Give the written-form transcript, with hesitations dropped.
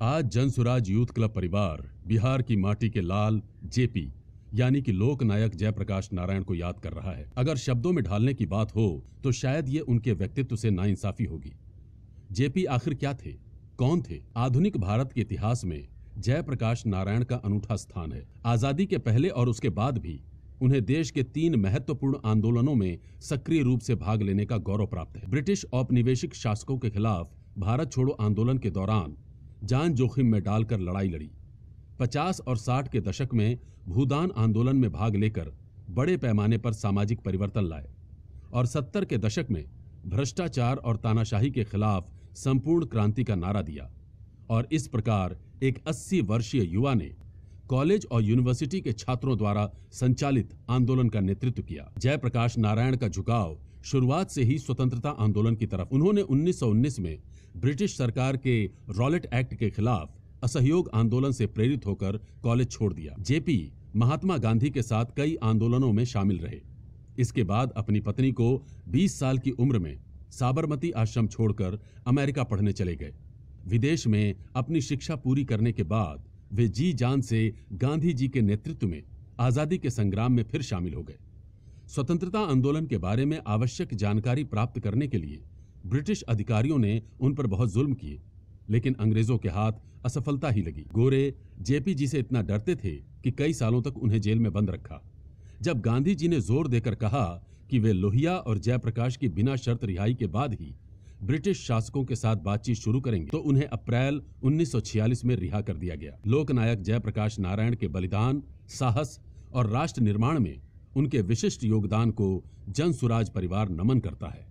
आज Jan Suraaj youth club परिवार बिहार की माटी के लाल जेपी यानी कि लोक नायक जयप्रकाश नारायण को याद कर रहा है। अगर शब्दों में ढालने की बात हो तो शायद ये उनके व्यक्तित्व से नाइंसाफी होगी। जेपी आखिर क्या थे, कौन थे? आधुनिक भारत के इतिहास में जयप्रकाश नारायण का अनूठा स्थान है। आजादी के पहले और उसके बाद भी उन्हें देश के 3 महत्वपूर्ण आंदोलनों में सक्रिय रूप से भाग लेने का गौरव प्राप्त है। ब्रिटिश औपनिवेशिक शासकों के खिलाफ भारत छोड़ो आंदोलन के दौरान जान जोखिम में डालकर लड़ाई लड़ी। 50 और 60 के दशक में भूदान आंदोलन में भाग लेकर बड़े पैमाने पर सामाजिक परिवर्तन लाए और 70 के दशक में भ्रष्टाचार और तानाशाही के खिलाफ संपूर्ण क्रांति का नारा दिया। और इस प्रकार एक 80 वर्षीय युवा ने कॉलेज और यूनिवर्सिटी के छात्रों द्वारा संचालित आंदोलन का नेतृत्व किया। जयप्रकाश नारायण का झुकाव शुरुआत से ही स्वतंत्रता आंदोलन की तरफ। उन्होंने 1919 में ब्रिटिश सरकार के रॉलेट एक्ट के खिलाफ असहयोग आंदोलन से प्रेरित होकर कॉलेज छोड़ दिया। जेपी महात्मा गांधी के साथ कई आंदोलनों में शामिल रहे। इसके बाद अपनी पत्नी को 20 साल की उम्र में साबरमती आश्रम छोड़कर अमेरिका पढ़ने चले गए। विदेश में अपनी शिक्षा पूरी करने के बाद वे जी जान से गांधी जी के नेतृत्व में आजादी के संग्राम में फिर शामिल हो गए। स्वतंत्रता आंदोलन के बारे में आवश्यक जानकारी प्राप्त करने के लिए ब्रिटिश अधिकारियों ने उन पर बहुत जुल्म किए, लेकिन अंग्रेजों के हाथ असफलता ही लगी। गोरे जेपी जी से इतना डरते थे कि कई सालों तक उन्हें जेल में बंद रखा। जब गांधी जी ने जोर देकर कहा कि वे लोहिया और जयप्रकाश की बिना शर्त रिहाई के बाद ही ब्रिटिश शासकों के साथ बातचीत शुरू करेंगे, तो उन्हें अप्रैल 1946 में रिहा कर दिया गया। लोकनायक जयप्रकाश नारायण के बलिदान, साहस और राष्ट्र निर्माण में उनके विशिष्ट योगदान को जनसुराज परिवार नमन करता है।